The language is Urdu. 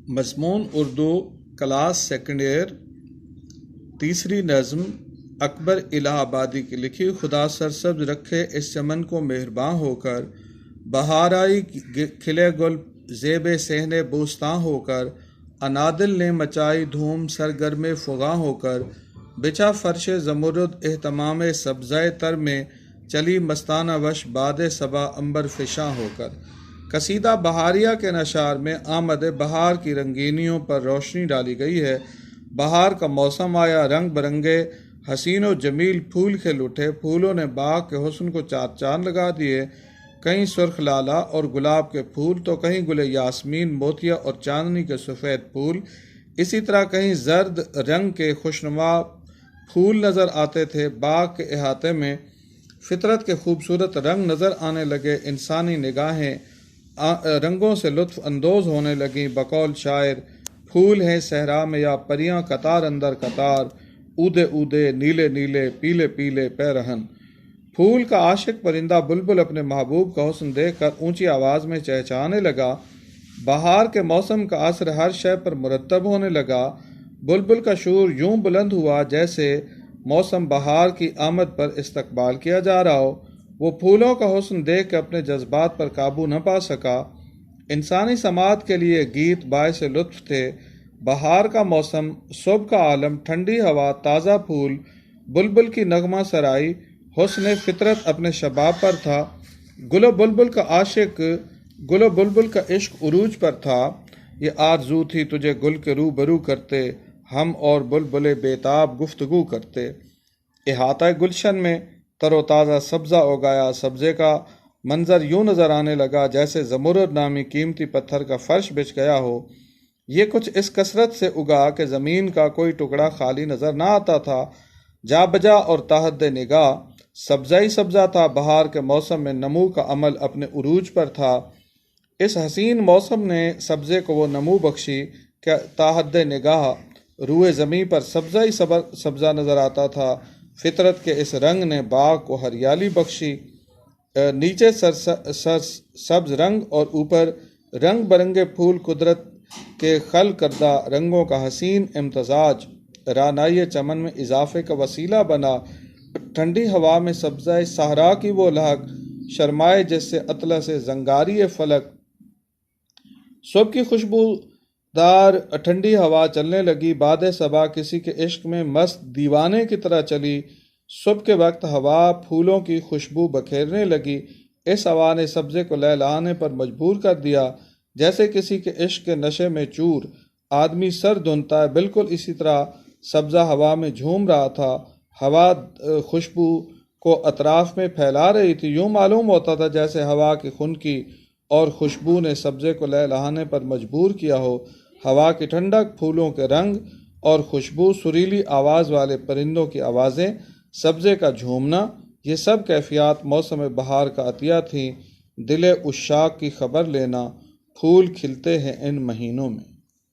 مضمون اردو کلاس سیکنڈ ایئر تیسری نظم اکبر الہ آبادی کی لکھی۔ خدا سرسبز رکھے اس چمن کو مہرباں ہو کر، بہار آئی کھلے گل زیب صحن بوستاں ہو کر، انادل نے مچائی دھوم سرگرم فغاں ہو کر، بچھا فرش زمرد اہتمام سبزۂ تر میں، چلی مستانہ وش باد صبا عنبر فشاں ہو کر۔ قصیدہ بہاریہ کے نشار میں آمد بہار کی رنگینیوں پر روشنی ڈالی گئی ہے۔ بہار کا موسم آیا، رنگ برنگے حسین و جمیل پھول کھل اٹھے، پھولوں نے باغ کے حسن کو چار چاند لگا دیے، کہیں سرخ لالا اور گلاب کے پھول تو کہیں گل یاسمین، موتیا اور چاندنی کے سفید پھول، اسی طرح کہیں زرد رنگ کے خوشنما پھول نظر آتے تھے۔ باغ کے احاطے میں فطرت کے خوبصورت رنگ نظر آنے لگے، انسانی نگاہیں رنگوں سے لطف اندوز ہونے لگیں۔ بقول شاعر، پھول ہیں صحرا میں یا پریاں قطار اندر قطار، اودے اودے نیلے نیلے پیلے پیلے پیرہن۔ پھول کا عاشق پرندہ بلبل اپنے محبوب کا حسن دیکھ کر اونچی آواز میں چہچہانے لگا۔ بہار کے موسم کا اثر ہر شے پر مرتب ہونے لگا۔ بلبل کا شور یوں بلند ہوا جیسے موسم بہار کی آمد پر استقبال کیا جا رہا ہو۔ وہ پھولوں کا حسن دیکھ کے اپنے جذبات پر قابو نہ پا سکا۔ انسانی سماعت کے لیے گیت باعث لطف تھے۔ بہار کا موسم، صبح کا عالم، ٹھنڈی ہوا، تازہ پھول، بلبل کی نغمہ سرائی، حسن فطرت اپنے شباب پر تھا۔ گل و بلبل کا عشق عروج پر تھا۔ یہ آرزو تھی تجھے گل کے روبرو کرتے، ہم اور بلبلے بےتاب گفتگو کرتے۔ احاطہ گلشن میں تر و تازہ سبزہ اگایا، سبزے کا منظر یوں نظر آنے لگا جیسے زمرد نامی قیمتی پتھر کا فرش بچھ گیا ہو۔ یہ کچھ اس کثرت سے اگا کہ زمین کا کوئی ٹکڑا خالی نظر نہ آتا تھا۔ جا بجا اور تحت نگاہ سبزہ ہی سبزہ تھا۔ بہار کے موسم میں نمو کا عمل اپنے عروج پر تھا۔ اس حسین موسم نے سبزے کو وہ نمو بخشی کہ تحت نگاہ روئے زمیں پر سبزہ ہی سبزہ نظر آتا تھا۔ فطرت کے اس رنگ نے باغ کو ہریالی بخشی۔ نیچے سبز رنگ اور اوپر رنگ برنگے پھول، قدرت کے خلق کردہ رنگوں کا حسین امتزاج رعنائی چمن میں اضافے کا وسیلہ بنا۔ ٹھنڈی ہوا میں سبزہ صحرا کی وہ لہک شرمائے جس سے اطلس زنگاری فلک۔ صبح کی خوشبودار ٹھنڈی ہوا چلنے لگی، باد صبا کسی کے عشق میں مست دیوانے کی طرح چلی۔ صبح کے وقت ہوا پھولوں کی خوشبو بکھیرنے لگی۔ اس ہوا نے سبزے کو لہلانے پر مجبور کر دیا، جیسے کسی کے عشق کے نشے میں چور آدمی سر دھنتا ہے، بالکل اسی طرح سبزہ ہوا میں جھوم رہا تھا۔ ہوا خوشبو کو اطراف میں پھیلا رہی تھی، یوں معلوم ہوتا تھا جیسے ہوا کی خنکی اور خوشبو نے سبزے کو لہلانے پر مجبور کیا ہو۔ ہوا کی ٹھنڈک، پھولوں کے رنگ اور خوشبو، سریلی آواز والے پرندوں کی آوازیں، سبزے کا جھومنا، یہ سب کیفیات موسم بہار کا عطیہ تھیں۔ دل عشاق کی خبر لینا، پھول کھلتے ہیں ان مہینوں میں۔